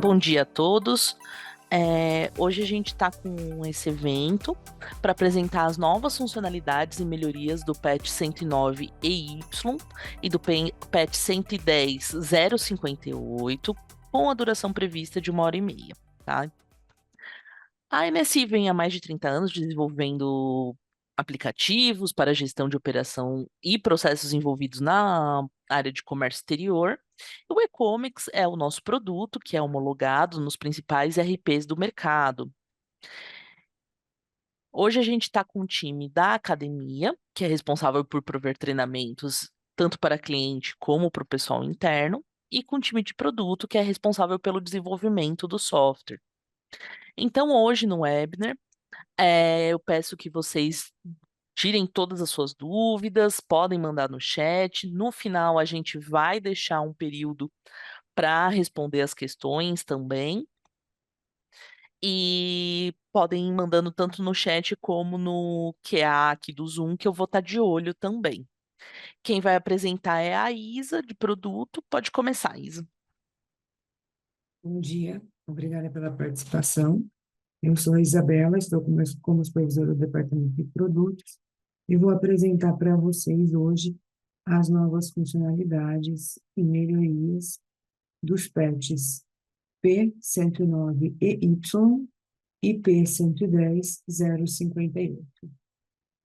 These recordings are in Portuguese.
Bom dia a todos. Hoje a gente está com esse evento para apresentar as novas funcionalidades e melhorias do patch 109 EY e do patch 110.058, com a duração prevista de 1h30, tá? A MSI vem há mais de 30 anos desenvolvendo aplicativos para gestão de operação e processos envolvidos na área de comércio exterior. O e-comics é o nosso produto, que é homologado nos principais RPs do mercado. Hoje a gente está com um time da academia, que é responsável por prover treinamentos tanto para cliente como para o pessoal interno, e com o time de produto, que é responsável pelo desenvolvimento do software. Então, hoje no webinar, eu peço que vocês tirem todas as suas dúvidas, podem mandar no chat. No final, a gente vai deixar um período para responder as questões também. E podem ir mandando tanto no chat como no QA aqui do Zoom, que eu vou estar de olho também. Quem vai apresentar é a Isa, de produto. Pode começar, Isa. Bom dia, obrigada pela participação. Eu sou a Isabela, estou como supervisora do Departamento de Produtos e vou apresentar para vocês hoje as novas funcionalidades e melhorias dos patches P109EY e P110.058.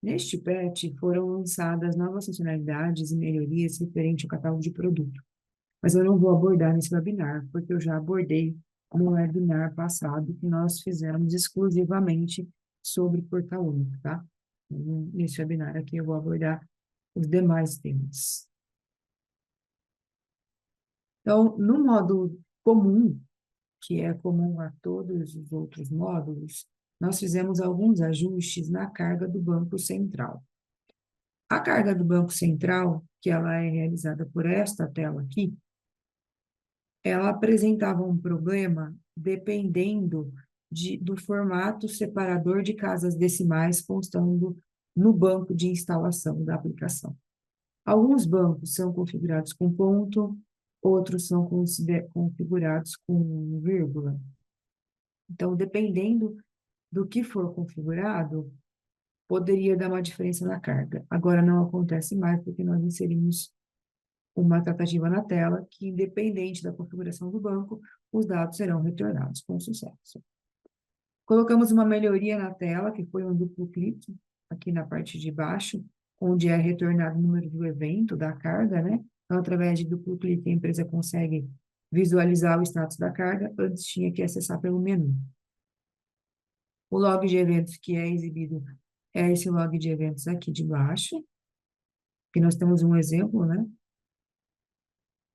Neste patch foram lançadas novas funcionalidades e melhorias referente ao catálogo de produto, mas eu não vou abordar nesse webinar, porque eu já abordei no webinar passado, que nós fizemos exclusivamente sobre portal único, tá? Nesse webinar aqui eu vou abordar os demais temas. Então, no módulo comum, que é comum a todos os outros módulos, nós fizemos alguns ajustes na carga do Banco Central. A carga do Banco Central, que ela é realizada por esta tela aqui, ela apresentava um problema dependendo do formato separador de casas decimais constando no banco de instalação da aplicação. Alguns bancos são configurados com ponto, outros são configurados com vírgula. Então, dependendo do que for configurado, poderia dar uma diferença na carga. Agora não acontece mais, porque nós inserimos uma tratativa na tela que, independente da configuração do banco, os dados serão retornados com sucesso. Colocamos uma melhoria na tela, que foi um duplo clique, aqui na parte de baixo, onde é retornado o número do evento, da carga, né? Então, através de duplo clique, a empresa consegue visualizar o status da carga, antes tinha que acessar pelo menu. O log de eventos que é exibido é esse log de eventos aqui de baixo, que nós temos um exemplo, né?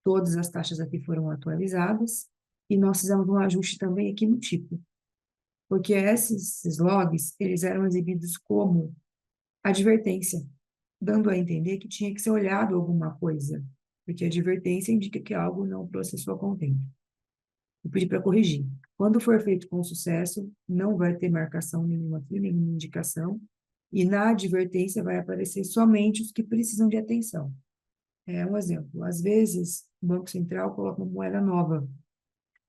Todas as taxas aqui foram atualizadas e nós fizemos um ajuste também aqui no tipo, porque esses logs, eles eram exibidos como advertência, dando a entender que tinha que ser olhado alguma coisa, porque a advertência indica que algo não processou a contento. Eu pedi para corrigir. Quando for feito com sucesso, não vai ter marcação nenhuma aqui, nenhuma indicação, e na advertência vai aparecer somente os que precisam de atenção. Um exemplo, às vezes, o Banco Central coloca uma moeda nova.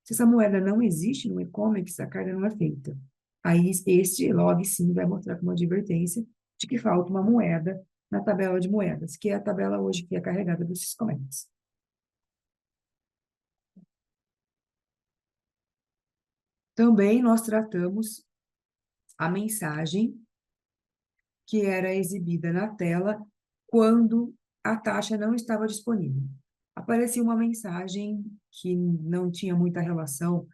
Se essa moeda não existe no e-commerce, a carga não é feita. Aí, este log, sim, vai mostrar como advertência de que falta uma moeda na tabela de moedas, que é a tabela hoje que é carregada do Syscomex. Também nós tratamos a mensagem que era exibida na tela quando a taxa não estava disponível. Aparecia uma mensagem que não tinha muita relação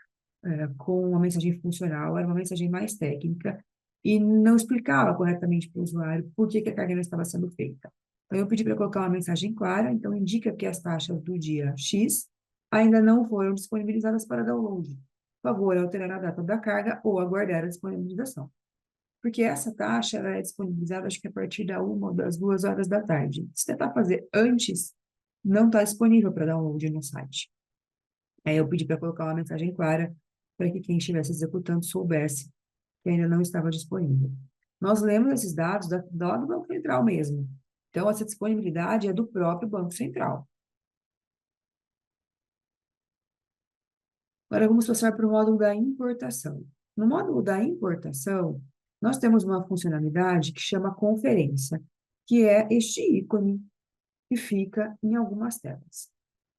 com a mensagem funcional, era uma mensagem mais técnica e não explicava corretamente para o usuário por que a carga não estava sendo feita. Então, eu pedi para colocar uma mensagem clara, então indica que as taxas do dia X ainda não foram disponibilizadas para download. Por favor, alterar a data da carga ou aguardar a disponibilização. Porque essa taxa ela é disponibilizada, acho que a partir da 1 ou das 2 horas da tarde. Se tentar fazer antes, não está disponível para download no site. Aí eu pedi para colocar uma mensagem clara para que quem estivesse executando soubesse que ainda não estava disponível. Nós lemos esses dados lá do Banco Central mesmo. Então, essa disponibilidade é do próprio Banco Central. Agora vamos passar para o módulo da importação. No módulo da importação, nós temos uma funcionalidade que chama conferência, que é este ícone que fica em algumas telas.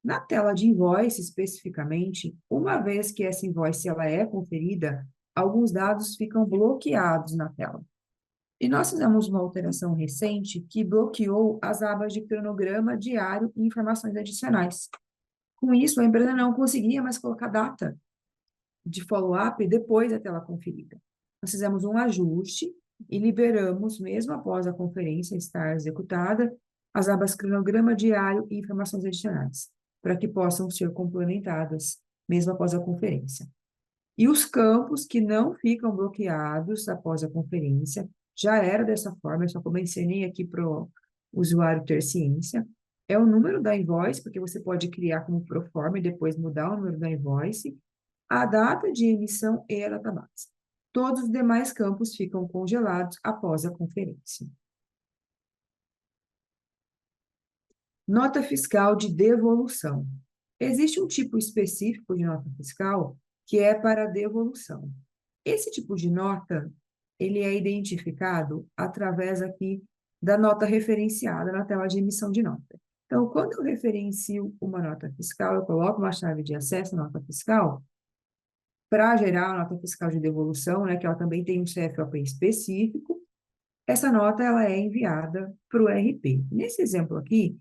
Na tela de invoice, especificamente, uma vez que essa invoice ela é conferida, alguns dados ficam bloqueados na tela. E nós fizemos uma alteração recente que bloqueou as abas de cronograma diário e informações adicionais. Com isso, a empresa não conseguia mais colocar data de follow-up depois da tela conferida. Nós fizemos um ajuste e liberamos, mesmo após a conferência estar executada, as abas cronograma diário e informações adicionais, para que possam ser complementadas, mesmo após a conferência. E os campos que não ficam bloqueados após a conferência, já era dessa forma, eu só mencionei aqui para o usuário ter ciência, é o número da invoice, porque você pode criar como proforma e depois mudar o número da invoice, a data de emissão e a database. Todos os demais campos ficam congelados após a conferência. Nota fiscal de devolução. Existe um tipo específico de nota fiscal que é para devolução. Esse tipo de nota, ele é identificado através aqui da nota referenciada na tela de emissão de nota. Então, quando eu referencio uma nota fiscal, eu coloco uma chave de acesso à nota fiscal, para gerar a nota fiscal de devolução, né, que ela também tem um CFOP específico, essa nota ela é enviada para o RP. Nesse exemplo aqui,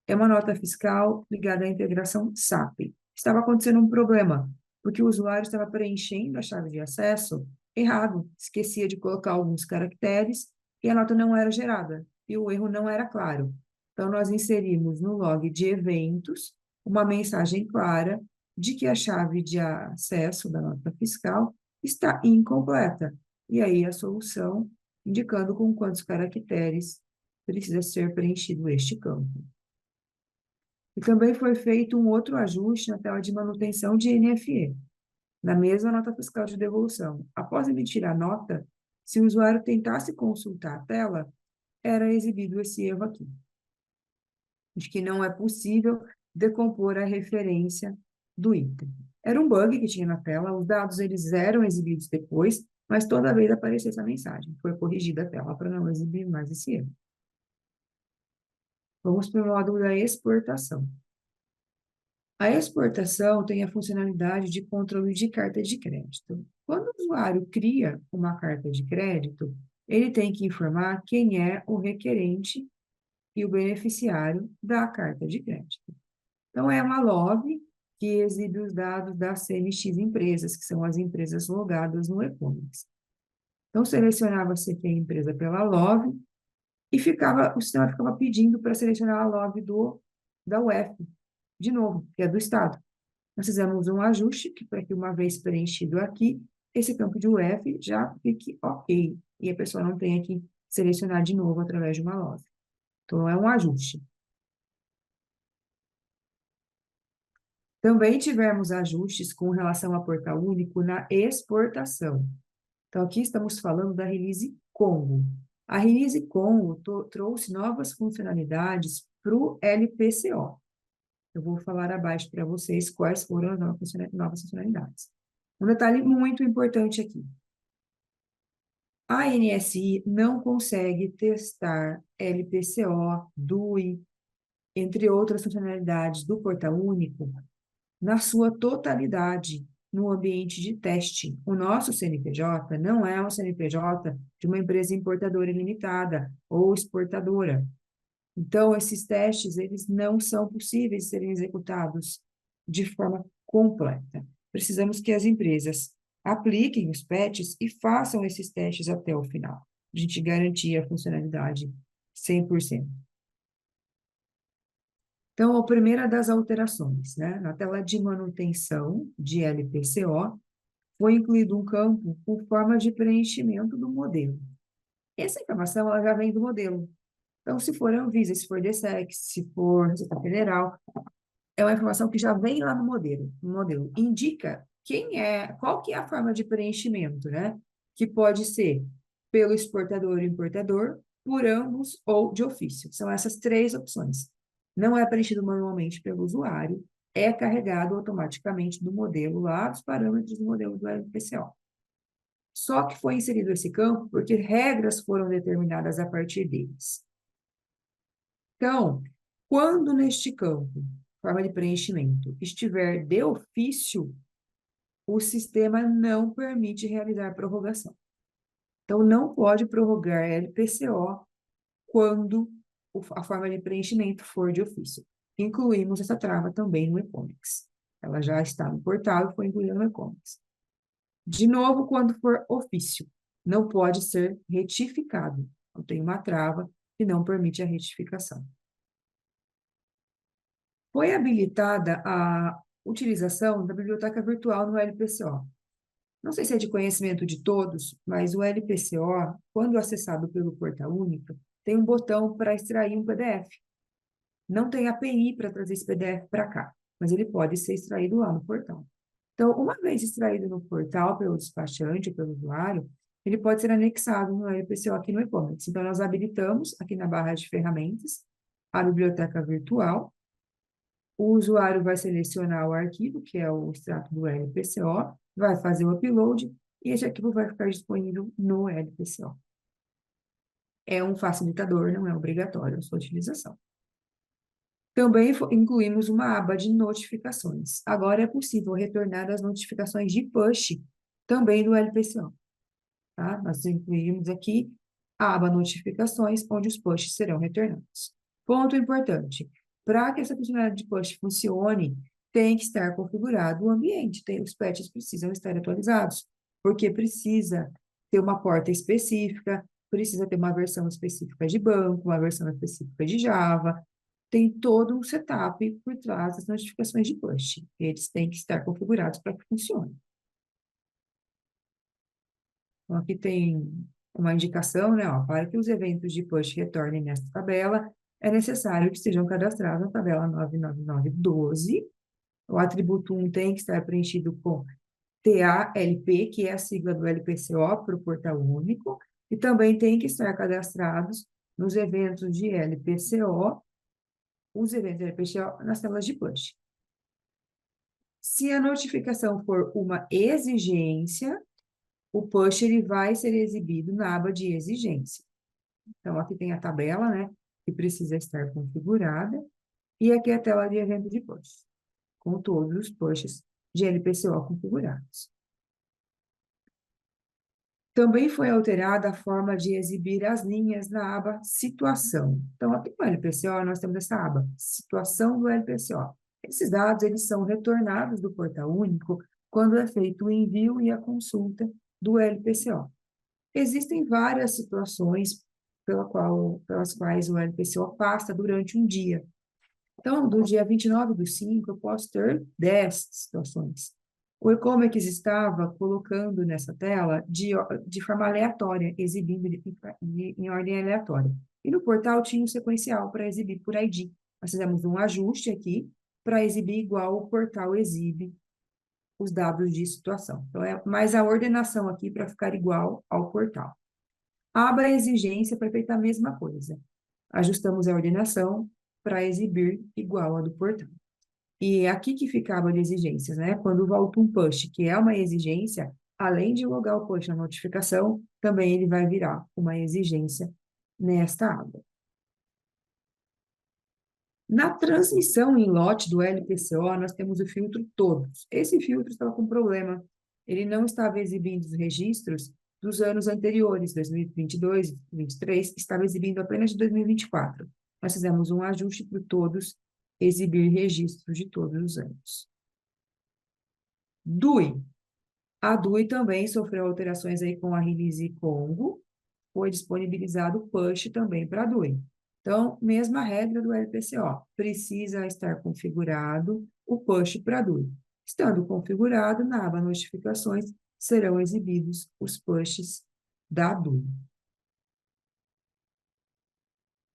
é uma nota fiscal ligada à integração SAP. Estava acontecendo um problema, porque o usuário estava preenchendo a chave de acesso errado, esquecia de colocar alguns caracteres e a nota não era gerada, e o erro não era claro. Então, nós inserimos no log de eventos uma mensagem clara de que a chave de acesso da nota fiscal está incompleta. E aí a solução indicando com quantos caracteres precisa ser preenchido este campo. E também foi feito um outro ajuste na tela de manutenção de NFE, na mesma nota fiscal de devolução. Após emitir a nota, se o usuário tentasse consultar a tela, era exibido esse erro aqui, de que não é possível decompor a referência do item. Era um bug que tinha na tela, os dados eles eram exibidos depois, mas toda vez aparecia essa mensagem. Foi corrigida a tela para não exibir mais esse erro. Vamos para o módulo da exportação. A exportação tem a funcionalidade de controle de carta de crédito. Quando o usuário cria uma carta de crédito, ele tem que informar quem é o requerente e o beneficiário da carta de crédito. Então, é uma LOB que exibe os dados das CNX empresas, que são as empresas logadas no e-commerce. Então, selecionava-se aqui a empresa pela LOB e o sistema ficava pedindo para selecionar a LOB da UF, de novo, que é do Estado. Nós fizemos um ajuste para que, uma vez preenchido aqui, esse campo de UF já fique ok, e a pessoa não tenha que selecionar de novo através de uma LOB. Então, é um ajuste. Também tivemos ajustes com relação ao portal único na exportação. Então, aqui estamos falando da release Congo. A release Congo trouxe novas funcionalidades para o LPCO. Eu vou falar abaixo para vocês quais foram as novas funcionalidades. Um detalhe muito importante aqui. A ANSI não consegue testar LPCO, DUI, entre outras funcionalidades do portal único, na sua totalidade, no ambiente de teste. O nosso CNPJ não é um CNPJ de uma empresa importadora ilimitada ou exportadora. Então, esses testes, eles não são possíveis de serem executados de forma completa. Precisamos que as empresas apliquem os patches e façam esses testes até o final. A gente garantir a funcionalidade 100%. Então, a primeira das alterações, né? Na tela de manutenção de LPCO, foi incluído um campo com forma de preenchimento do modelo. Essa informação ela já vem do modelo. Então, se for Anvisa, se for DSEC, se for Receita Federal, é uma informação que já vem lá no modelo. O modelo indica qual que é a forma de preenchimento, né? Que pode ser pelo exportador e importador, por ambos ou de ofício. São essas três opções. Não é preenchido manualmente pelo usuário, é carregado automaticamente do modelo lá, dos parâmetros do modelo do LPCO. Só que foi inserido esse campo porque regras foram determinadas a partir deles. Então, quando neste campo, forma de preenchimento, estiver de ofício, o sistema não permite realizar prorrogação. Então, não pode prorrogar LPCO quando a forma de preenchimento for de ofício. Incluímos essa trava também no e-comics. Ela já está no portal e foi incluída no e-comics. De novo, quando for ofício, não pode ser retificado. Então, tem uma trava que não permite a retificação. Foi habilitada a utilização da biblioteca virtual no LPCO. Não sei se é de conhecimento de todos, mas o LPCO, quando acessado pelo Portal Único, tem um botão para extrair um PDF. Não tem API para trazer esse PDF para cá, mas ele pode ser extraído lá no portal. Então, uma vez extraído no portal pelo despachante, pelo usuário, ele pode ser anexado no LPCO aqui no e-commerce. Então, nós habilitamos aqui na barra de ferramentas a biblioteca virtual. O usuário vai selecionar o arquivo, que é o extrato do LPCO, vai fazer o upload e esse arquivo vai ficar disponível no LPCO. É um facilitador, não é obrigatório a sua utilização. Também incluímos uma aba de notificações. Agora é possível retornar as notificações de push também do LPCO. Tá? Nós incluímos aqui a aba notificações, onde os pushes serão retornados. Ponto importante. Para que essa funcionalidade de push funcione, tem que estar configurado o ambiente. Os patches precisam estar atualizados, porque precisa ter uma porta específica, precisa ter uma versão específica de banco, uma versão específica de Java. Tem todo um setup por trás das notificações de push. Eles têm que estar configurados para que funcione. Então, aqui tem uma indicação, né? Ó, para que os eventos de push retornem nesta tabela, é necessário que estejam cadastrados na tabela 99912. O atributo 1 tem que estar preenchido com TALP, que é a sigla do LPCO para o portal único, e também tem que estar cadastrados nos eventos de LPCO, os eventos de LPCO nas telas de push. Se a notificação for uma exigência, o push ele vai ser exibido na aba de exigência. Então, aqui tem a tabela, né, que precisa estar configurada, e aqui é a tela de evento de push, com todos os pushes de LPCO configurados. Também foi alterada a forma de exibir as linhas na aba situação. Então, aqui no LPCO, nós temos essa aba, situação do LPCO. Esses dados, eles são retornados do portal único quando é feito o envio e a consulta do LPCO. Existem várias situações pelas quais o LPCO passa durante um dia. Então, do dia 29/5, eu posso ter 10 situações. O e-commerce estava colocando nessa tela de forma aleatória, exibindo em ordem aleatória. E no portal tinha um sequencial para exibir por ID. Nós fizemos um ajuste aqui para exibir igual o portal exibe os dados de situação. Então, mas a ordenação aqui para ficar igual ao portal. A aba exigência foi feita a mesma coisa. Ajustamos a ordenação para exibir igual a do portal. E é aqui que fica a aba de exigências, né? Quando volta um push, que é uma exigência, além de logar o push na notificação, também ele vai virar uma exigência nesta aba. Na transmissão em lote do LPCO, nós temos o filtro todos. Esse filtro estava com problema. Ele não estava exibindo os registros dos anos anteriores, 2022, 2023, estava exibindo apenas de 2024. Nós fizemos um ajuste para todos exibir registros de todos os anos. DUI. A DUI também sofreu alterações aí com a release Congo. Foi disponibilizado o push também para a DUI. Então, mesma regra do LPCO, precisa estar configurado o push para a DUI. Estando configurado, na aba notificações, serão exibidos os pushes da DUI.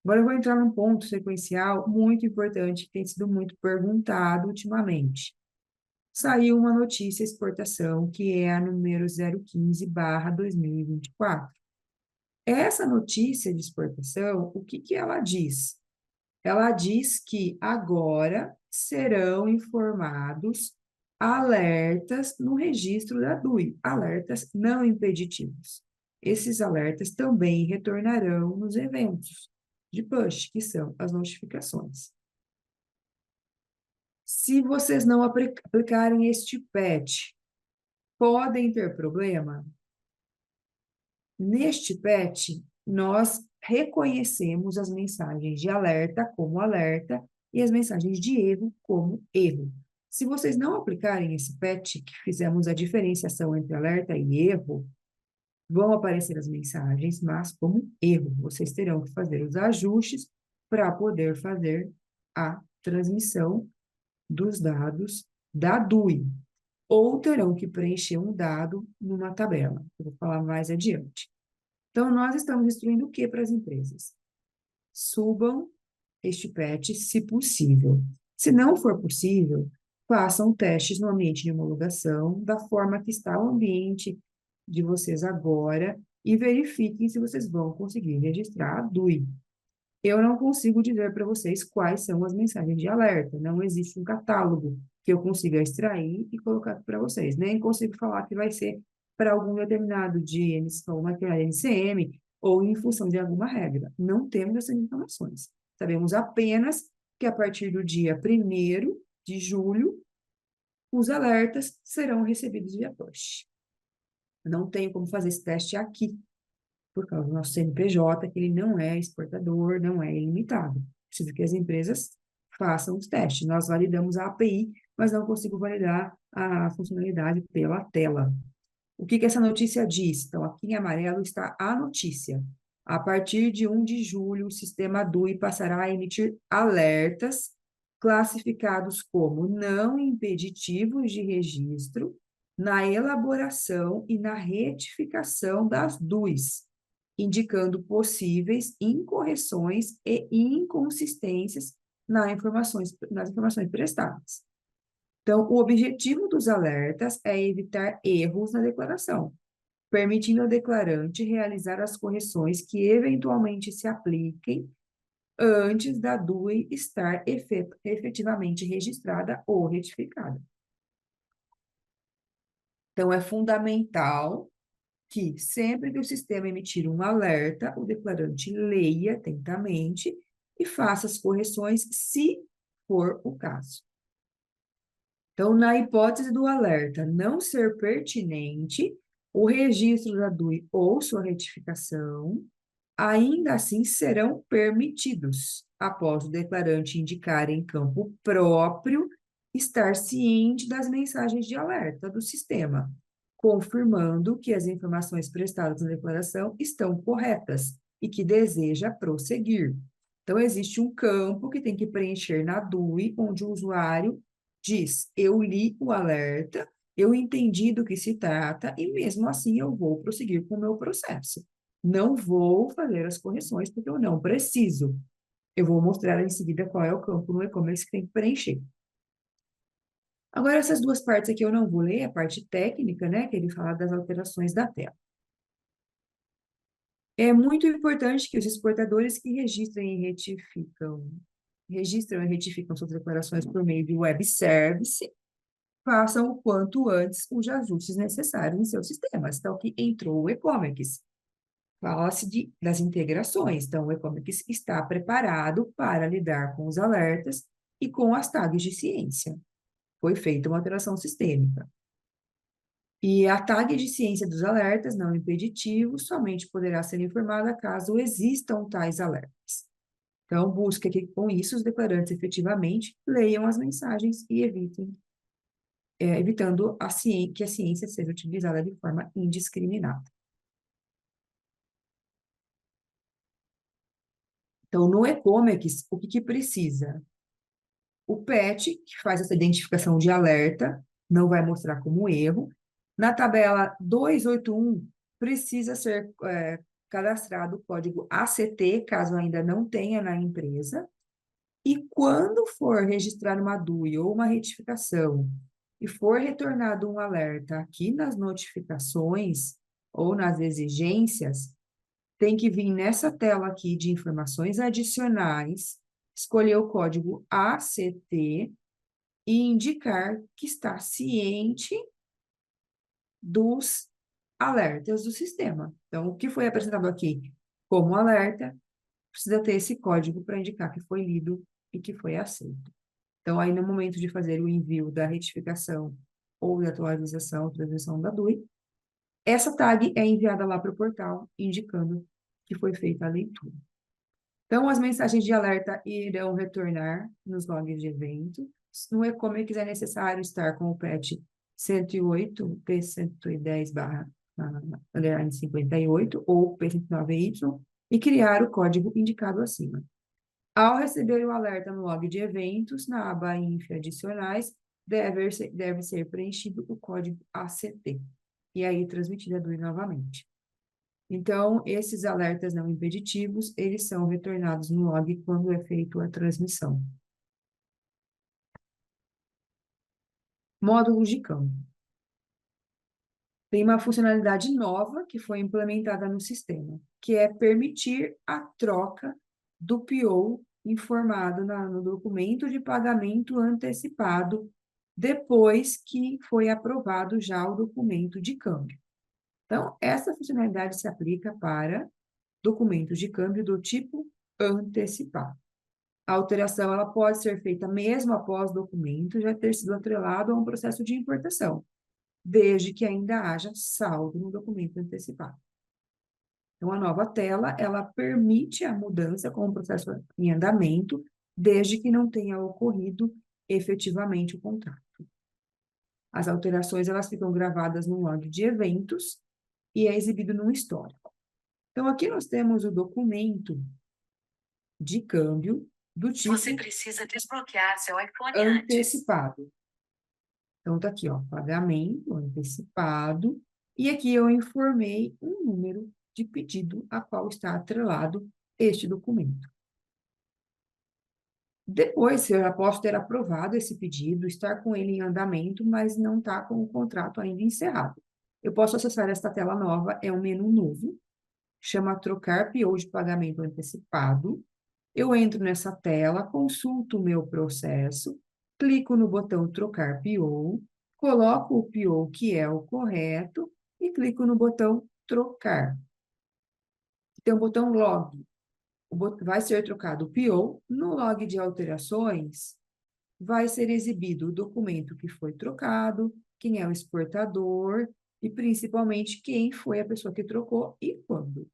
Agora eu vou entrar num ponto sequencial muito importante, que tem sido muito perguntado ultimamente. Saiu uma notícia exportação, que é a número 015/2024. Essa notícia de exportação, o que ela diz? Ela diz que agora serão informados alertas no registro da DUI, alertas não impeditivos. Esses alertas também retornarão nos eventos de push, que são as notificações. Se vocês não aplicarem este patch, podem ter problema? Neste patch, nós reconhecemos as mensagens de alerta como alerta e as mensagens de erro como erro. Se vocês não aplicarem esse patch, que fizemos a diferenciação entre alerta e erro, vão aparecer as mensagens, mas como erro. Vocês terão que fazer os ajustes para poder fazer a transmissão dos dados da DUI, ou terão que preencher um dado numa tabela. Eu vou falar mais adiante. Então, nós estamos instruindo o que para as empresas? Subam este patch, se possível. Se não for possível, façam testes no ambiente de homologação, da forma que está o ambiente de vocês agora, e verifiquem se vocês vão conseguir registrar a DUI. Eu não consigo dizer para vocês quais são as mensagens de alerta, não existe um catálogo que eu consiga extrair e colocar para vocês, nem consigo falar que vai ser para algum determinado dia, ou naquela NCM, ou em função de alguma regra. Não temos essas informações. Sabemos apenas que a partir do dia 1º de julho, os alertas serão recebidos via push. Não tenho como fazer esse teste aqui, por causa do nosso CNPJ, que ele não é exportador, não é ilimitado. Preciso que as empresas façam os testes. Nós validamos a API, mas não consigo validar a funcionalidade pela tela. O que essa notícia diz? Então, aqui em amarelo está a notícia. A partir de 1 de julho, o sistema DUI passará a emitir alertas classificados como não impeditivos de registro na elaboração e na retificação das DUIs, indicando possíveis incorreções e inconsistências nas informações prestadas. Então, o objetivo dos alertas é evitar erros na declaração, permitindo ao declarante realizar as correções que eventualmente se apliquem antes da DUI estar efetivamente registrada ou retificada. Então, é fundamental que, sempre que o sistema emitir um alerta, o declarante leia atentamente e faça as correções, se for o caso. Então, na hipótese do alerta não ser pertinente, o registro da DUI ou sua retificação, ainda assim serão permitidos, após o declarante indicar em campo próprio estar ciente das mensagens de alerta do sistema, confirmando que as informações prestadas na declaração estão corretas e que deseja prosseguir. Então, existe um campo que tem que preencher na DUI, onde o usuário diz: eu li o alerta, eu entendi do que se trata e mesmo assim eu vou prosseguir com o meu processo. Não vou fazer as correções porque eu não preciso. Eu vou mostrar em seguida qual é o campo no e-commerce que tem que preencher. Agora, essas duas partes aqui eu não vou ler, a parte técnica, né, que ele fala das alterações da tela. É muito importante que os exportadores que registram e retificam suas declarações por meio de web service, façam o quanto antes os ajustes necessários em seus sistemas. Então, aqui entrou o e-commerce. Fala-se das integrações. Então, o e-commerce está preparado para lidar com os alertas e com as tags de ciência. Foi feita uma alteração sistêmica. E a tag de ciência dos alertas não impeditivos somente poderá ser informada caso existam tais alertas. Então, busque que com isso os declarantes efetivamente leiam as mensagens e evitando que a ciência seja utilizada de forma indiscriminada. Então, no e-commerce, o que precisa? O patch, que faz essa identificação de alerta, não vai mostrar como erro. Na tabela 281, precisa ser cadastrado o código ACT, caso ainda não tenha na empresa. E quando for registrar uma DUI ou uma retificação e for retornado um alerta aqui nas notificações ou nas exigências, tem que vir nessa tela aqui de informações adicionais, escolher o código ACT e indicar que está ciente dos alertas do sistema. Então, o que foi apresentado aqui como alerta, precisa ter esse código para indicar que foi lido e que foi aceito. Então, aí no momento de fazer o envio da retificação ou da atualização, transmissão da DUI, essa tag é enviada lá para o portal, indicando que foi feita a leitura. Então, as mensagens de alerta irão retornar nos logs de evento. No e-commerce é necessário estar com o patch 108, P110/58 ou P109Y e criar o código indicado acima. Ao receber o alerta no log de eventos, na aba INF adicionais, deve ser preenchido o código ACT e aí transmitida a DUI novamente. Então, esses alertas não impeditivos, eles são retornados no log quando é feita a transmissão. Módulos de campo. Tem uma funcionalidade nova que foi implementada no sistema, que é permitir a troca do PO informado no documento de pagamento antecipado, depois que foi aprovado já o documento de câmbio. Então, essa funcionalidade se aplica para documentos de câmbio do tipo antecipado. A alteração ela pode ser feita mesmo após o documento já ter sido atrelado a um processo de importação, desde que ainda haja saldo no documento antecipado. Então, a nova tela, ela permite a mudança com o processo em andamento, desde que não tenha ocorrido efetivamente o contrato. As alterações, elas ficam gravadas no log de eventos e é exibido no histórico. Então, aqui nós temos o documento de câmbio do tipo Você precisa desbloquear seu iPhone antes. antecipado. Então, tá aqui, ó, pagamento antecipado. E aqui eu informei um número de pedido a qual está atrelado este documento. Depois, eu já posso ter aprovado esse pedido, estar com ele em andamento, mas não está com o contrato ainda encerrado. Eu posso acessar esta tela nova, é um menu novo, chama Trocar PO de Pagamento Antecipado. Eu entro nessa tela, consulto o meu processo, clico no botão Trocar PO, coloco o PO que é o correto e clico no botão Trocar. Tem o botão Log. Vai ser trocado o PO. No log de alterações, vai ser exibido o documento que foi trocado, quem é o exportador e, principalmente, quem foi a pessoa que trocou e quando.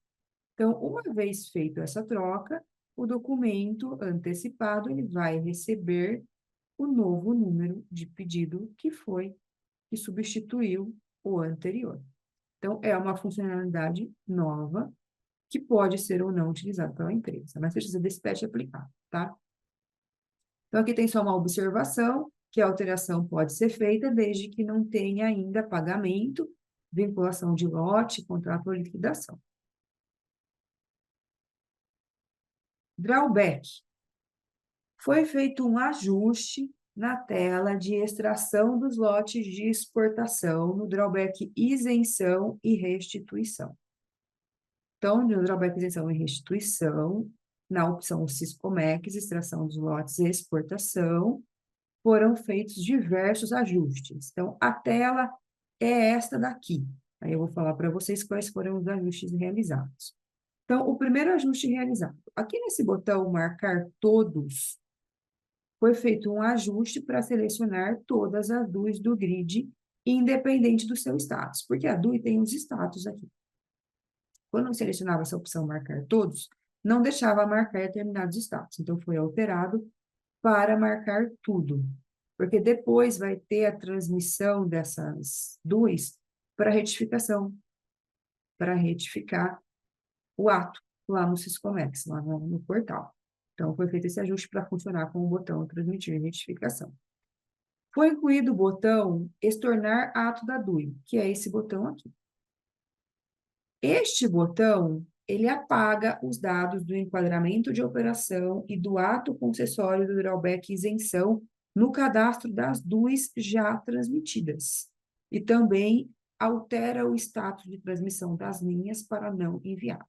Então, uma vez feita essa troca, o documento antecipado ele vai receber o novo número de pedido que substituiu o anterior. Então, é uma funcionalidade nova que pode ser ou não utilizada pela empresa, mas precisa desse patch aplicado, tá? Então, aqui tem só uma observação, que a alteração pode ser feita desde que não tenha ainda pagamento, vinculação de lote, contrato ou liquidação. Drawback. Foi feito um ajuste na tela de extração dos lotes de exportação no drawback isenção e restituição. Então, no drawback isenção e restituição, na opção Siscomex, extração dos lotes e exportação, foram feitos diversos ajustes. Então, a tela é esta daqui. Aí eu vou falar para vocês quais foram os ajustes realizados. Então, o primeiro ajuste realizado. Aqui nesse botão Marcar Todos, foi feito um ajuste para selecionar todas as DUIs do grid, independente do seu status, porque a DUI tem os status aqui. Quando eu selecionava essa opção Marcar Todos, não deixava marcar determinados status, então foi alterado para marcar tudo, porque depois vai ter a transmissão dessas DUIs para retificação, para retificar o ato lá no Siscomex, lá no portal. Então, foi feito esse ajuste para funcionar com o botão Transmitir Retificação. Foi incluído o botão Estornar Ato da DUI, que é esse botão aqui. Este botão, ele apaga os dados do enquadramento de operação e do ato concessório do drawback isenção no cadastro das DUIs já transmitidas. E também altera o status de transmissão das linhas para não enviar.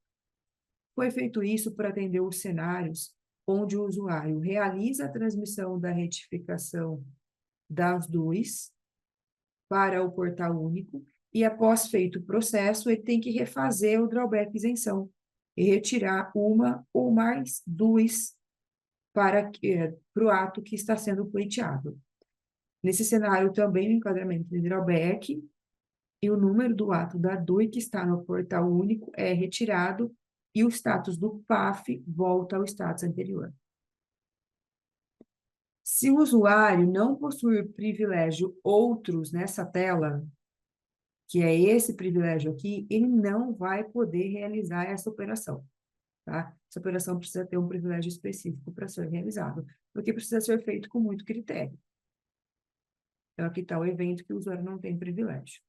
Foi feito isso para atender os cenários onde o usuário realiza a transmissão da retificação das DUIs para o portal único, e após feito o processo, ele tem que refazer o drawback isenção e retirar uma ou mais DUIs para o ato que está sendo pleiteado. Nesse cenário, também o enquadramento de drawback e o número do ato da DUI que está no portal único é retirado e o status do PAF volta ao status anterior. Se o usuário não possuir privilégio outros nessa tela, que é esse privilégio aqui, ele não vai poder realizar essa operação, tá? Essa operação precisa ter um privilégio específico para ser realizado, porque precisa ser feito com muito critério. Então, aqui está o evento que o usuário não tem privilégio.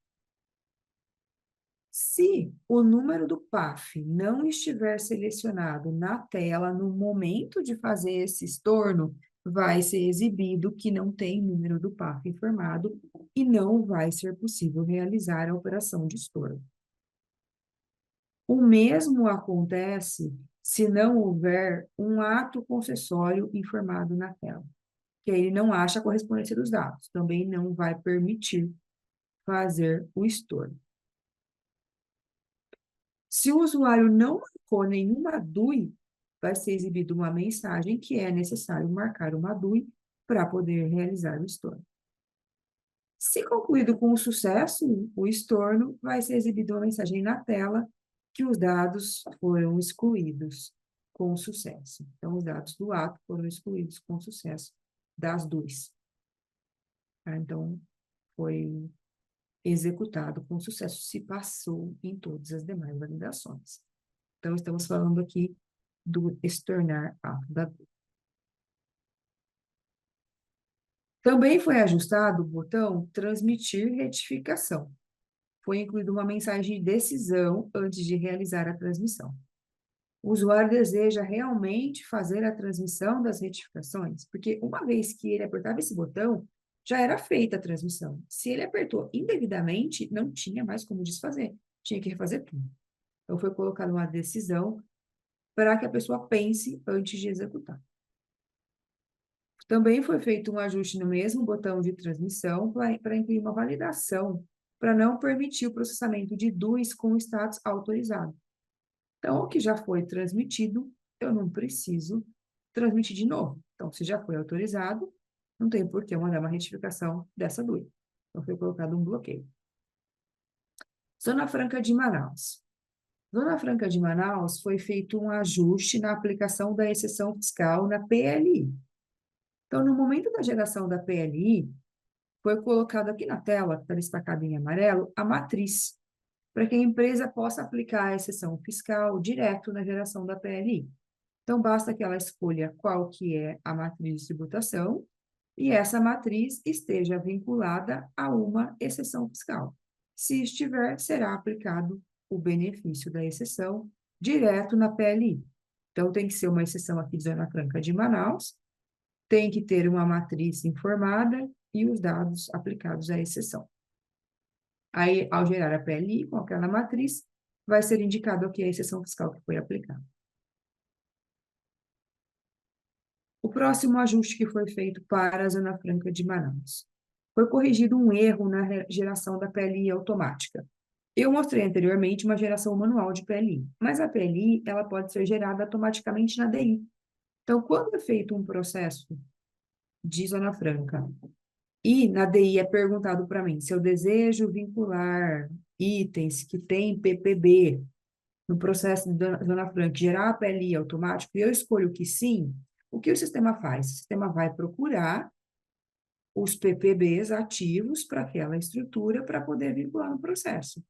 Se o número do PAF não estiver selecionado na tela no momento de fazer esse estorno, vai ser exibido que não tem número do PAF informado e não vai ser possível realizar a operação de estorno. O mesmo acontece se não houver um ato concessório informado na tela, que aí ele não acha a correspondência dos dados, também não vai permitir fazer o estorno. Se o usuário não marcou nenhuma DUI, vai ser exibida uma mensagem que é necessário marcar uma DUI para poder realizar o estorno. Se concluído com sucesso o estorno, vai ser exibida uma mensagem na tela que os dados foram excluídos com sucesso. Então, os dados do ato foram excluídos com sucesso das DUIs. Tá? Então, foi executado com sucesso, se passou em todas as demais validações. Então, estamos falando aqui do estornar ato da DUI. Também foi ajustado o botão transmitir retificação. Foi incluída uma mensagem de decisão antes de realizar a transmissão. O usuário deseja realmente fazer a transmissão das retificações, porque uma vez que ele apertava esse botão, já era feita a transmissão. Se ele apertou indevidamente, não tinha mais como desfazer, tinha que refazer tudo. Então, foi colocada uma decisão para que a pessoa pense antes de executar. Também foi feito um ajuste no mesmo botão de transmissão para incluir uma validação, para não permitir o processamento de DUIs com status autorizado. Então, o que já foi transmitido, eu não preciso transmitir de novo. Então, se já foi autorizado, não tem por que eu mandar uma retificação dessa DUI. Então, foi colocado um bloqueio. Zona Franca de Manaus. Zona Franca de Manaus foi feito um ajuste na aplicação da exceção fiscal na PLI. Então, no momento da geração da PLI, foi colocado aqui na tela, que está destacado em amarelo, a matriz, para que a empresa possa aplicar a exceção fiscal direto na geração da PLI. Então, basta que ela escolha qual que é a matriz de tributação e essa matriz esteja vinculada a uma exceção fiscal. Se estiver, será aplicado o benefício da exceção direto na PLI. Então, tem que ser uma exceção aqui de Zona Franca de Manaus, tem que ter uma matriz informada e os dados aplicados à exceção. Aí, ao gerar a PLI com aquela matriz, vai ser indicado aqui a exceção fiscal que foi aplicada. O próximo ajuste que foi feito para a Zona Franca de Manaus. Foi corrigido um erro na geração da PLI automática. Eu mostrei anteriormente uma geração manual de PLI, mas a PLI ela pode ser gerada automaticamente na DI. Então, quando é feito um processo de Zona Franca e na DI é perguntado para mim se eu desejo vincular itens que têm PPB no processo de Zona Franca, gerar a PLI automático, e eu escolho que sim, o que o sistema faz? O sistema vai procurar os PPBs ativos para aquela estrutura para poder vincular no processo.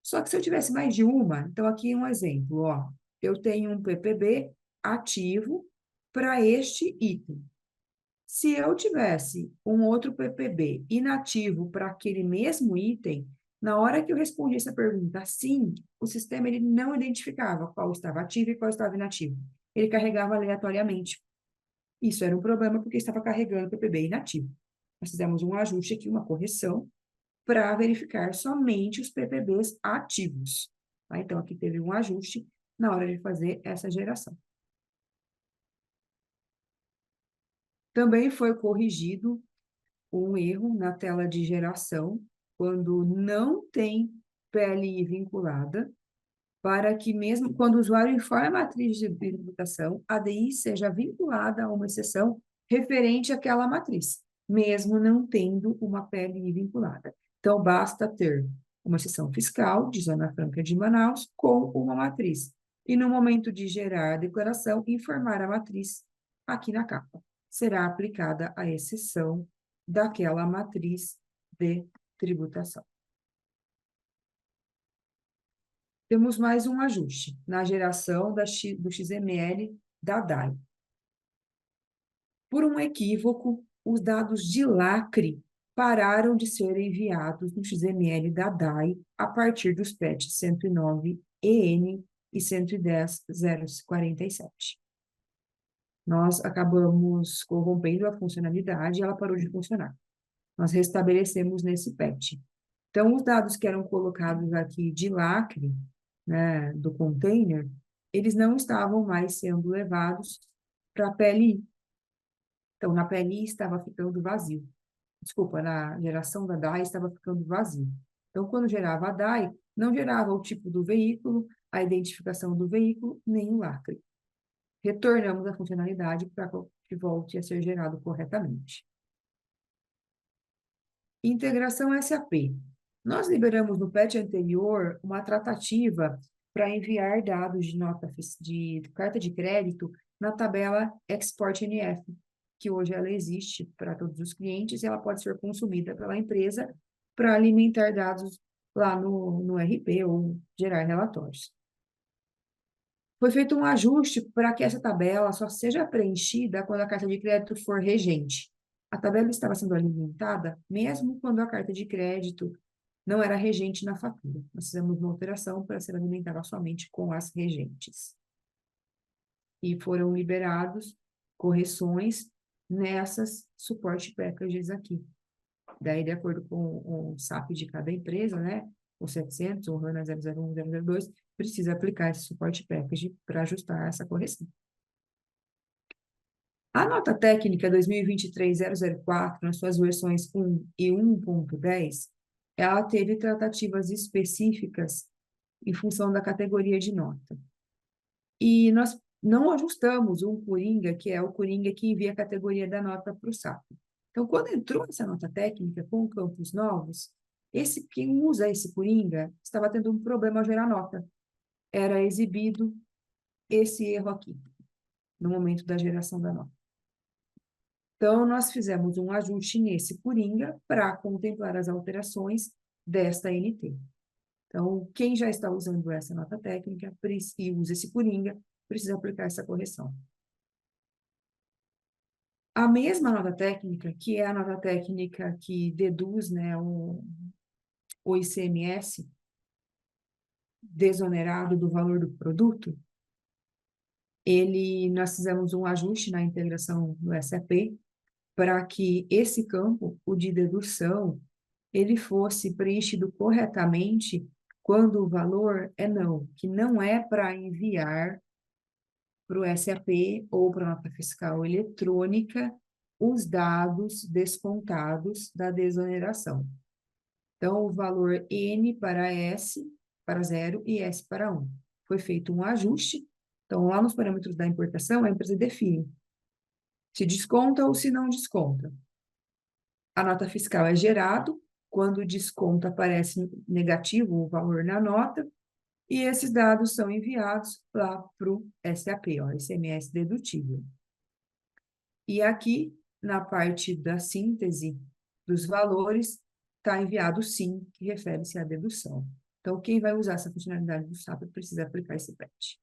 Só que se eu tivesse mais de uma, então aqui um exemplo, ó, eu tenho um PPB ativo para este item. Se eu tivesse um outro PPB inativo para aquele mesmo item, na hora que eu respondi essa pergunta, sim, o sistema ele não identificava qual estava ativo e qual estava inativo. Ele carregava aleatoriamente. Isso era um problema porque estava carregando o PPB inativo. Nós fizemos um ajuste aqui, uma correção, para verificar somente os PPBs ativos. Tá? Então, aqui teve um ajuste na hora de fazer essa geração. Também foi corrigido um erro na tela de geração, quando não tem PLI vinculada, para que mesmo quando o usuário informe a matriz de tributação, a DI seja vinculada a uma exceção referente àquela matriz, mesmo não tendo uma PLI vinculada. Então, basta ter uma exceção fiscal de Zona Franca de Manaus com uma matriz. E no momento de gerar a declaração, informar a matriz aqui na capa. Será aplicada a exceção daquela matriz de tributação. Temos mais um ajuste na geração do XML da DAI. Por um equívoco, os dados de lacre pararam de ser enviados no XML da DAI a partir dos patches 109 EN e 110.047. Nós acabamos corrompendo a funcionalidade e ela parou de funcionar. Nós restabelecemos nesse patch. Então, os dados que eram colocados aqui de lacre, né, do container, eles não estavam mais sendo levados para a PLI. Então, na PLI estava ficando vazio. Desculpa, na geração da DAI estava ficando vazio. Então, quando gerava a DAI, não gerava o tipo do veículo, a identificação do veículo, nem o lacre. Retornamos a funcionalidade para que volte a ser gerado corretamente. Integração SAP. Nós liberamos no patch anterior uma tratativa para enviar dados de nota de carta de crédito na tabela Export NF, que hoje ela existe para todos os clientes e ela pode ser consumida pela empresa para alimentar dados lá no RP ou gerar relatórios. Foi feito um ajuste para que essa tabela só seja preenchida quando a carta de crédito for regente. A tabela estava sendo alimentada mesmo quando a carta de crédito não era regente na fatura. Nós fizemos uma alteração para ser alimentada somente com as regentes. E foram liberados correções nessas suporte packages aqui. Daí, de acordo com o SAP de cada empresa, né, o 700, o HANA 001, 002, precisa aplicar esse suporte package para ajustar essa correção. A nota técnica 2023-004, nas suas versões 1 e 1.10, ela teve tratativas específicas em função da categoria de nota. E nós não ajustamos um coringa, que é o coringa que envia a categoria da nota para o SAP. Então, quando entrou essa nota técnica com campos novos, quem usa esse coringa estava tendo um problema ao gerar nota. Era exibido esse erro aqui, no momento da geração da nota. Então, nós fizemos um ajuste nesse coringa para contemplar as alterações desta NT. Então, quem já está usando essa nota técnica e usa esse coringa, precisa aplicar essa correção. A mesma nota técnica, que é a nota técnica que deduz, né, o ICMS desonerado do valor do produto, nós fizemos um ajuste na integração do SAP para que esse campo, o de dedução, ele fosse preenchido corretamente quando o valor é não, que não é para enviar para o SAP ou para a nota fiscal eletrônica os dados descontados da desoneração. Então, o valor N para S para 0 e S para 1. Foi feito um ajuste. Então, lá nos parâmetros da importação, a empresa define se desconta ou se não desconta. A nota fiscal é gerado, quando o desconto aparece negativo o valor na nota, e esses dados são enviados lá para o SAP, ó, ICMS dedutível. E aqui, na parte da síntese dos valores, está enviado o SIM, que refere-se à dedução. Então, quem vai usar essa funcionalidade do SAP precisa aplicar esse patch.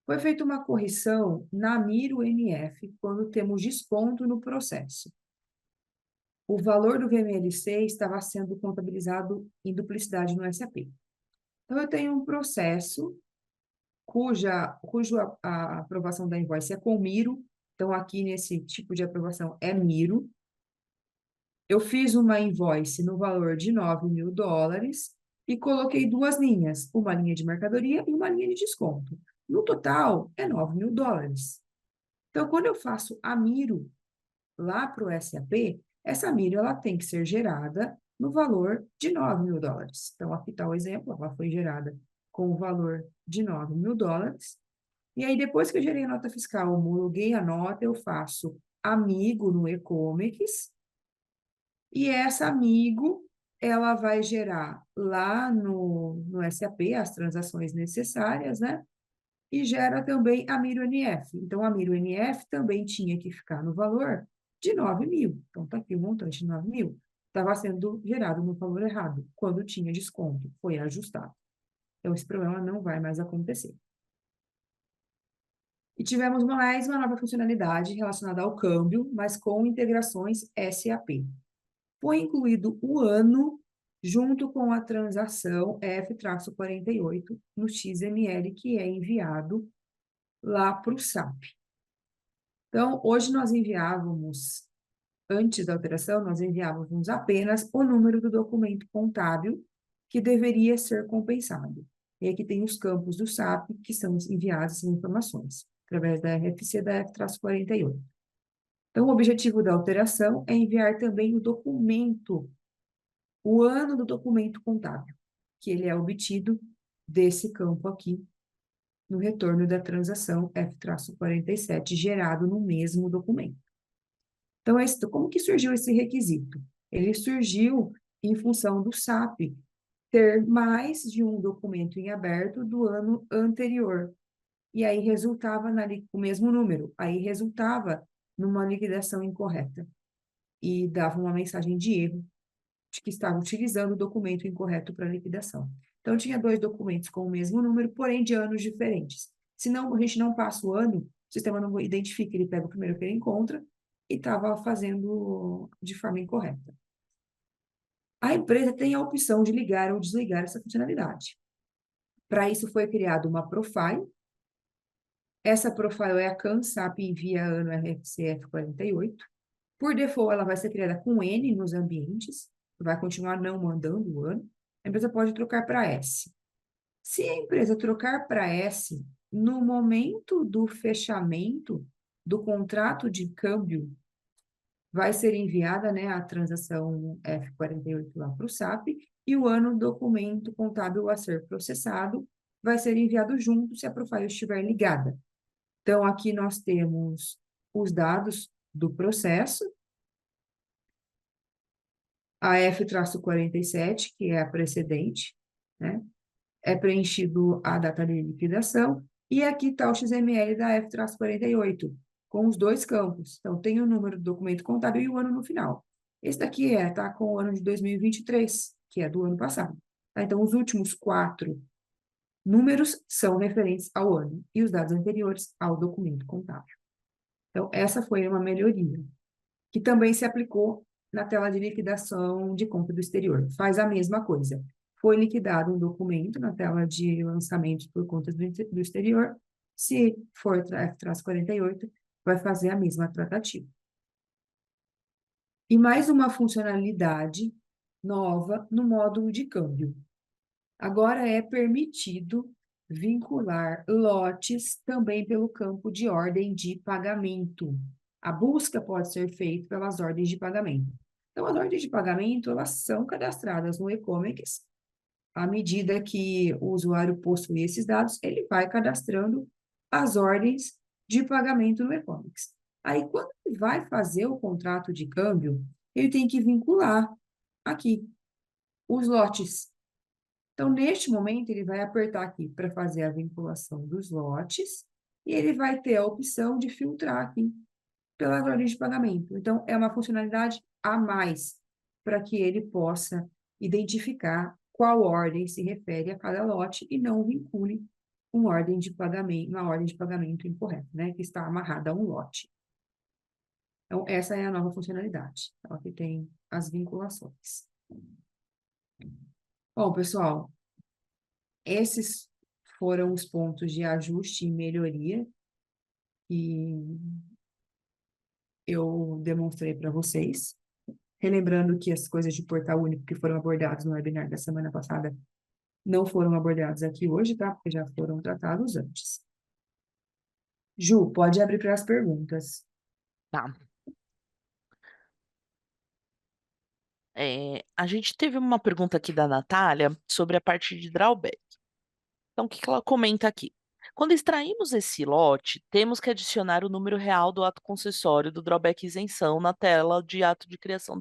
Foi feita uma correção na Miro NF, quando temos desconto no processo. O valor do VMLC estava sendo contabilizado em duplicidade no SAP. Então, eu tenho um processo cuja a aprovação da invoice é com Miro. Então, aqui nesse tipo de aprovação é Miro. Eu fiz uma invoice no valor de $9.000 e coloquei duas linhas, uma linha de mercadoria e uma linha de desconto. No total, é $9.000. Então, quando eu faço a Miro, lá para o SAP, essa milha ela tem que ser gerada no valor de $9.000. Então, aqui está o exemplo, ela foi gerada com o valor de $9.000. E aí, depois que eu gerei a nota fiscal, homologuei a nota, eu faço amigo no e-comics, e essa amigo, ela vai gerar lá no SAP as transações necessárias, né? E gera também a Miro NF. Então, a Miro NF também tinha que ficar no valor de 9.000. Então, está aqui o montante de 9.000. Estava sendo gerado no valor errado, quando tinha desconto, foi ajustado. Então, esse problema não vai mais acontecer. E tivemos mais uma nova funcionalidade relacionada ao câmbio, mas com integrações SAP. Foi incluído o ano junto com a transação F-48 no XML, que é enviado lá para o SAP. Então, hoje nós enviávamos, antes da alteração, nós enviávamos apenas o número do documento contábil que deveria ser compensado. E aqui tem os campos do SAP que são enviadas essas informações, através da RFC da F-48. Então, o objetivo da alteração é enviar também o documento, o ano do documento contábil, que ele é obtido desse campo aqui, no retorno da transação F-47, gerado no mesmo documento. Então, como que surgiu esse requisito? Ele surgiu em função do SAP ter mais de um documento em aberto do ano anterior. E aí resultava o mesmo número, aí resultava numa liquidação incorreta. E dava uma mensagem de erro de que estava utilizando o documento incorreto para liquidação. Então, tinha 2 documentos com o mesmo número, porém de anos diferentes. Senão, a gente não passa o ano, o sistema não identifica, ele pega o primeiro que ele encontra e estava fazendo de forma incorreta. A empresa tem a opção de ligar ou desligar essa funcionalidade. Para isso, foi criada uma profile. Essa profile é a CAN-SAP Envia Ano RFCF 48. Por default, ela vai ser criada com N nos ambientes, vai continuar não mandando o ano. A empresa pode trocar para S. Se a empresa trocar para S, no momento do fechamento do contrato de câmbio, vai ser enviada, né, a transação F48 lá para o SAP, e o ano do documento contábil a ser processado vai ser enviado junto se a profile estiver ligada. Então, aqui nós temos os dados do processo, a F-47, que é a precedente, né? É preenchido a data de liquidação, e aqui está o XML da F-48, com os 2 campos. Então, tem o número do documento contábil e o ano no final. Esse daqui tá com o ano de 2023, que é do ano passado. Tá? Então, os últimos 4 números são referentes ao ano, e os dados anteriores ao documento contábil. Então, essa foi uma melhoria, que também se aplicou na tela de liquidação de conta do exterior. Faz a mesma coisa. Foi liquidado um documento na tela de lançamento por contas do exterior. Se for F-48, vai fazer a mesma tratativa. E mais uma funcionalidade nova no módulo de câmbio. Agora é permitido vincular lotes também pelo campo de ordem de pagamento. A busca pode ser feita pelas ordens de pagamento. Então, as ordens de pagamento, elas são cadastradas no e-comics. À medida que o usuário possui esses dados, ele vai cadastrando as ordens de pagamento no e-comics. Aí, quando ele vai fazer o contrato de câmbio, ele tem que vincular aqui os lotes. Então, neste momento, ele vai apertar aqui para fazer a vinculação dos lotes e ele vai ter a opção de filtrar aqui pelas ordens de pagamento. Então, é uma funcionalidade a mais para que ele possa identificar qual ordem se refere a cada lote e não vincule uma ordem de pagamento incorreta, né, que está amarrada a um lote. Então, essa é a nova funcionalidade. Então, aqui tem as vinculações. Bom, pessoal, esses foram os pontos de ajuste e melhoria que eu demonstrei para vocês. Relembrando que as coisas de portal único que foram abordadas no webinar da semana passada não foram abordadas aqui hoje, tá? Porque já foram tratados antes. Ju, pode abrir para as perguntas. Tá. A gente teve uma pergunta aqui da Natália sobre a parte de drawback. Então, o que que ela comenta aqui? Quando extraímos esse lote, temos que adicionar o número real do ato concessório do drawback isenção na tela de ato de criação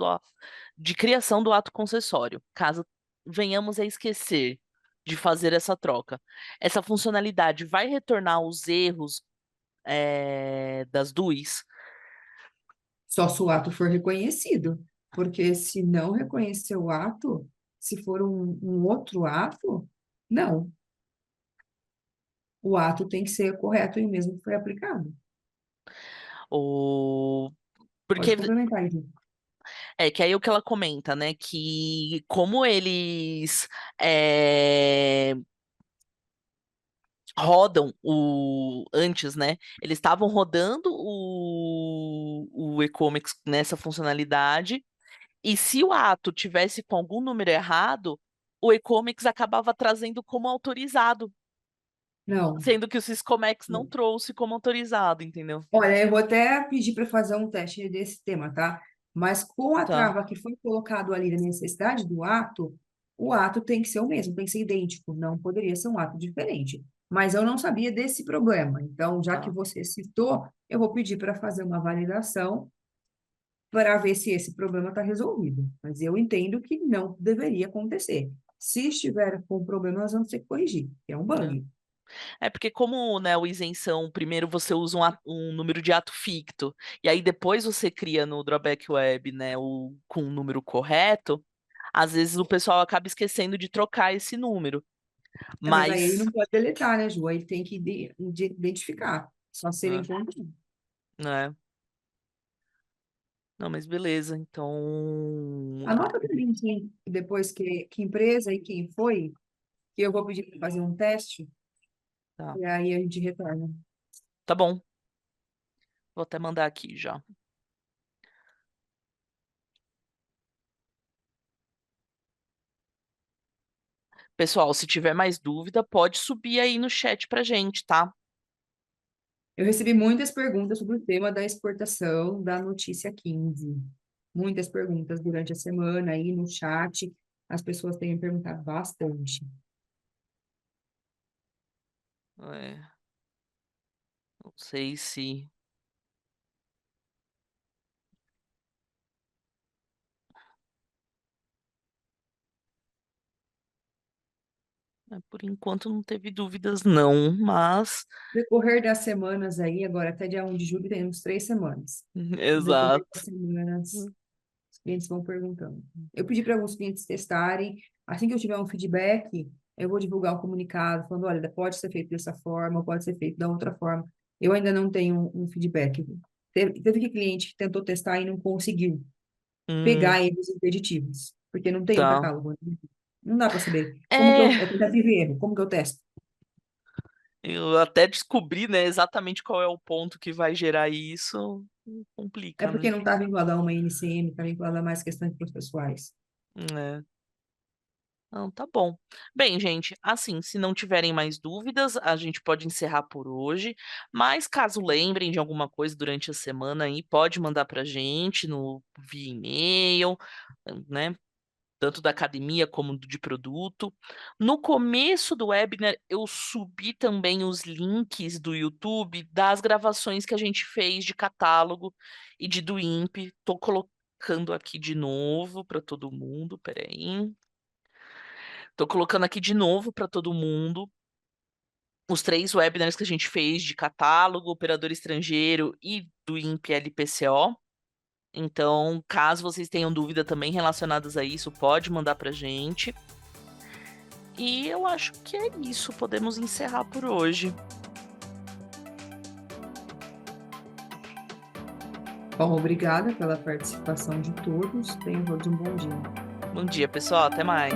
do ato concessório, caso venhamos a esquecer de fazer essa troca. Essa funcionalidade vai retornar os erros das DUIs? Só se o ato for reconhecido, porque se não reconhecer o ato, se for um outro ato, não. O ato tem que ser correto e o mesmo que foi aplicado. Ou Pode porque complementar, Edu. que aí o que ela comenta, né, que como eles eh, rodam antes, né? Eles estavam rodando o e-comics nessa funcionalidade, e se o ato tivesse com algum número errado, o e-comics acabava trazendo como autorizado, Não. sendo que o Syscomex não trouxe como autorizado, entendeu? Olha, eu vou até pedir para fazer um teste desse tema, tá? Mas com a Tá, trava que foi colocado ali na necessidade do ato, o ato tem que ser o mesmo, tem que ser idêntico, não poderia ser um ato diferente. Mas eu não sabia desse problema. Então, já que tá. você citou, eu vou pedir para fazer uma validação para ver se esse problema está resolvido. Mas eu entendo que não deveria acontecer. Se estiver com problema, nós vamos ter que corrigir, que é um Né? bug. É porque como, né, o isenção, primeiro você usa um número de ato ficto, e aí depois você cria no drawback web, né, com o número correto, às vezes o pessoal acaba esquecendo de trocar esse número. É, mas aí ele Mas, não pode deletar, né, Ju? Aí tem que identificar. Só se ele né, encontrar. né? Não, mas beleza, então, Anota para mim depois que empresa e quem foi, que eu vou pedir para fazer um teste, tá. e aí a gente retorna. Tá bom, vou até mandar aqui já. Pessoal, se tiver mais dúvida, pode subir aí no chat pra gente, tá? Eu recebi muitas perguntas sobre o tema da exportação da notícia 15. Muitas perguntas durante a semana aí no chat. As pessoas têm me perguntado bastante. É, não sei se. Por enquanto não teve dúvidas, não, mas. No decorrer das semanas aí, agora até dia 1 de julho, temos 3 semanas. No decorrer das Exato. semanas, os clientes vão perguntando. Eu pedi para alguns clientes testarem. Assim que eu tiver um feedback, eu vou divulgar um comunicado falando, olha, pode ser feito dessa forma, pode ser feito da outra forma. Eu ainda não tenho um feedback. Teve que cliente que tentou testar e não conseguiu Hum, pegar eles impeditivos, porque não tem o tá. catálogo, né? Não dá para saber. Como que É, é tentativa e erro, como que eu testo? eu até descobri, né, exatamente qual é o ponto que vai gerar isso, É complica, porque né? não está vinculado a uma NCM, está vinculado a mais questões processuais. É. Não, tá bom. Bem, gente, assim, se não tiverem mais dúvidas, a gente pode encerrar por hoje. Mas caso lembrem de alguma coisa durante a semana aí, pode mandar pra gente no via e-mail, né? Tanto da academia como do de produto. No começo do webinar, eu subi também os links do YouTube das gravações que a gente fez de catálogo e de do INPE. Tô colocando aqui de novo para todo mundo. Peraí. Tô colocando aqui de novo para todo mundo os 3 webinars que a gente fez de catálogo, operador estrangeiro e do INPE LPCO. Então, caso vocês tenham dúvida também relacionadas a isso, pode mandar pra gente. E eu acho que é isso. Podemos encerrar por hoje. Bom, obrigada pela participação de todos. Tenham todos um bom dia. Bom dia, pessoal. Até mais.